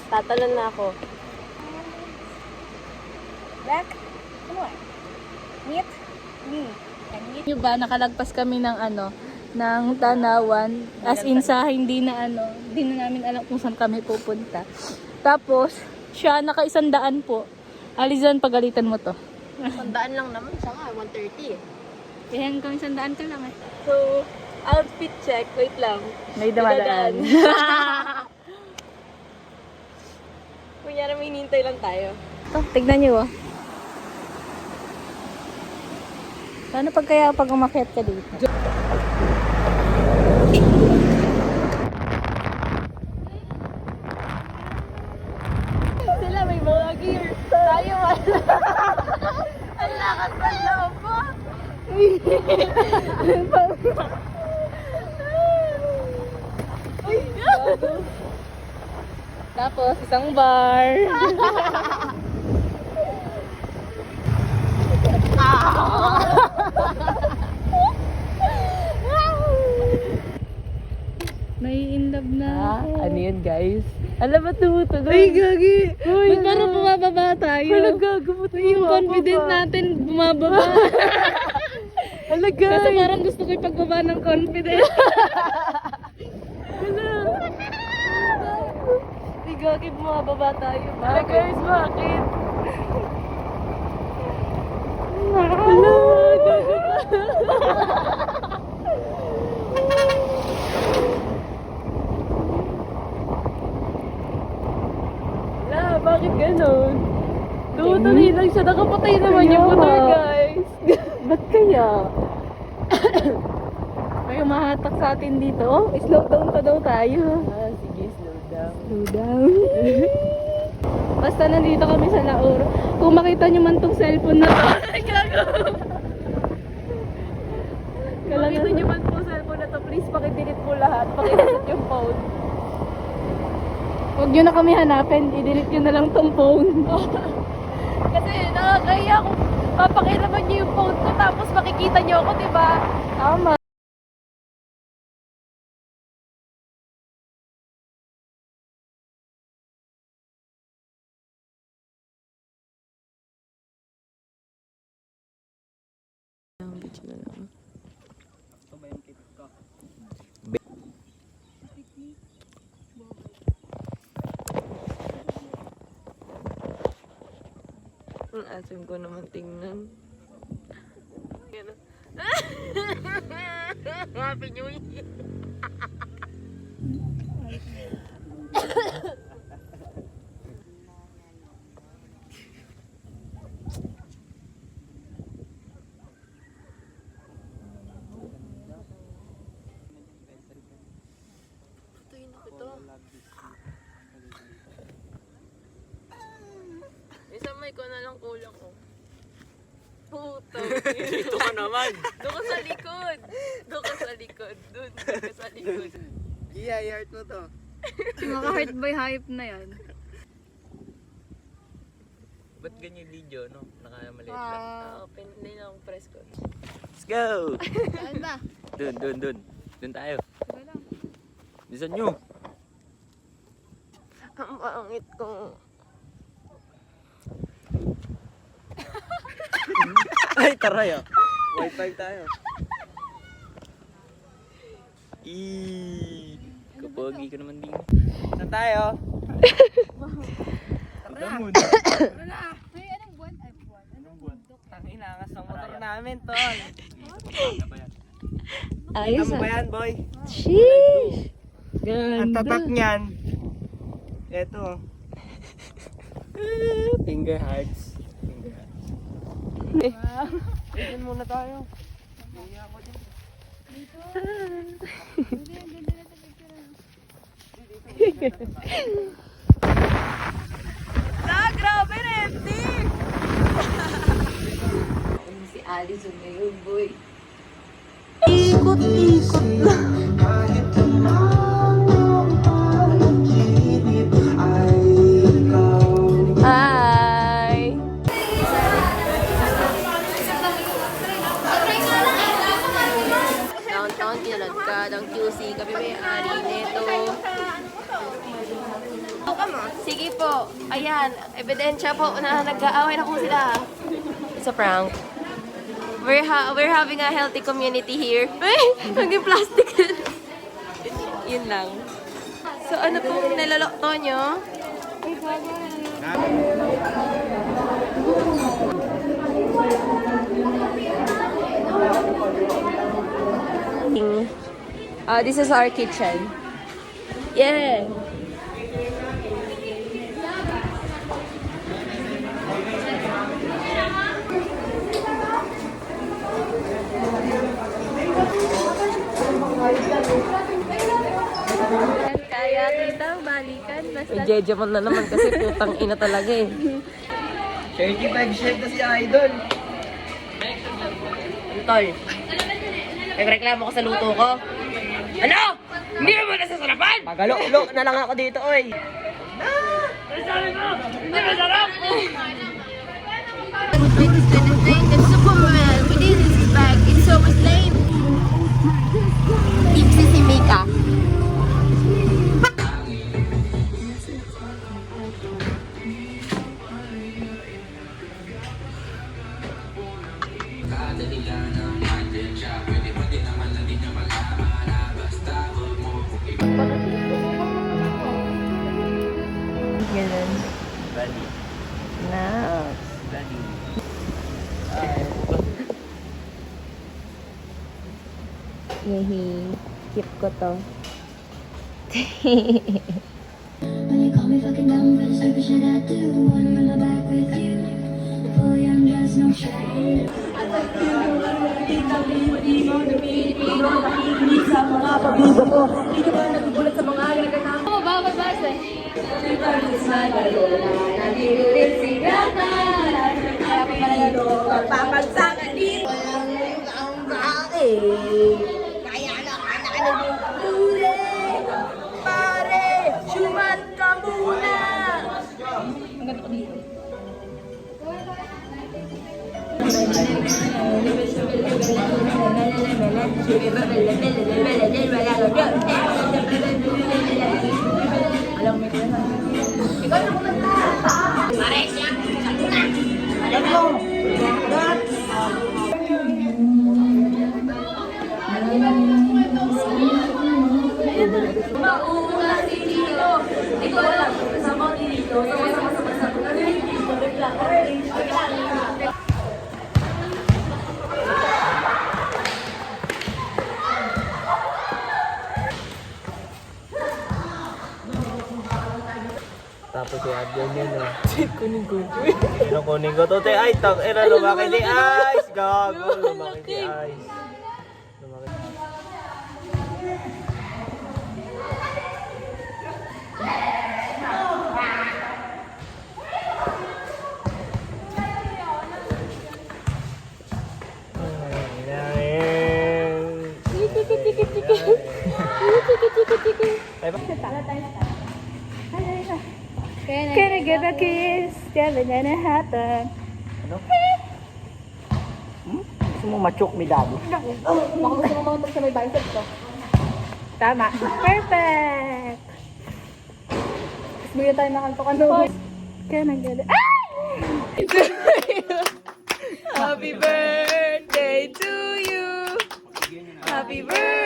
Tatalon na ako. Back. Ano eh? Meet me. And meet Yung ba, nakalagpas kami ng ng Tanawan. As in sa hindi na namin alam kung saan kami pupunta. Tapos, siya naka-100 po. Alizan, pagalitan mo to. 100 lang naman. Siya nga, 130 eh. Kaya hanggang 100 ka lang eh. So, outfit check. Wait lang. May damadaan. Kunyari may hinintay lang tayo. Ito, tignan nyo Paano pag umakyat ka dito? Sila may mga gear. Tayo wala. Ang lakas ng loob mo. Tapos, isang bar. May in love na. Ano yun, guys? Alam ba tumutunog? Ay, gagi. Ba't parang bumababa tayo? Wala gagawin Yung confident natin bumababa. Wala, guys. Kasi parang gusto ko ipagbaba ng confidence. Ay, gagi, bumababa tayo. Wala, guys, bakit? Wala, Wala, bakit ganon? Tumutuloy lang siya. Nakapatay naman yung motor, guys. Ba't kaya? May umahatak sa atin dito. Oh, slow down pa daw tayo. Sige, slow down. Slow down. Basta nandito kami sa Lauro. Kung makita nyo man tong cellphone na to. Ay, gago! Kung makita niyo man po sa cellphone na to, please pakidelete po lahat. Pakidelete yung phone. Huwag nyo na kami hanapin. I-delete nyo na lang tong phone. Kasi nakakaya kung papakiraman niyo yung phone ko tapos makikita niyo ako, diba? Tama. Ang asim ko naman tingnan. Happy New Year! Patuyin ako ito. Isang may ko na lang kulang ko. Puto. Dito ka naman. Doon ka sa likod. Doon ka sa likod. Doon ka sa likod. Iya, i-heart mo to. Maka-heart by hype na yan. Ba't ganyan video, no? Nakamaliit lang. Open din ang press ko. Let's go! Saan ba? Dun. Dun tayo. Bisan nyo. Ang pangit ko. Ay, taray ah. Wi-Fi tayo. Kapagi ka naman din. Saan tayo? Damon. May anong buwan? Ay, buwan. Anong buwan? Tangin, angas ng motor namin, tol. Ayos Tama ba yan, boy? Sheesh! Ang Ganda. tatak niyan. Eto. Finger hearts. Finger hearts. Tignan muna tayo. Hiya ako din. Grabe na empty! Si Alison ngayon, boy. Ikot-ikot lang. Hi! Downtown, kinalagkad ang QC. Kami may-ari neto. Sige po. Ayan, ebidensya po na nag-aaway na po sila. It's a prank. We're having a healthy community here. Ay, naging plastic. Yun lang. So ano pong nilalokto nyo? This is our kitchen. Yeah. Kaya kita balikan basta. Jeje mo na naman kasi putang ina talaga eh. 35 chef na si Idol. Tol, nagreklamo ko sa luto ko. Ano? Hindi mo nasasarapan? Magalo-lo na lang ako dito, oy. The Superman within his bag. It's so much lame. Tipsy si Mika. Ganun. Buddy. Na. Buddy. Yehi. Keep ko to. When you call me fucking dumb for the stupid shit I do, wanna run my back with you. Full young dress, no shame. Tapos si Adjan yun, no? Kunin ko. Sino kunin ko? Tote, ay, tang, lumaki ni Ice. Gago, lumaki ni Ice. Lumaki. Can I give a kiss? Kevin and a happen. Gusto mo machok mi dabo? Tama. Perfect! Tapos bigyan tayo ng kanto ano. Can I get it? Happy birthday to you. Happy birthday.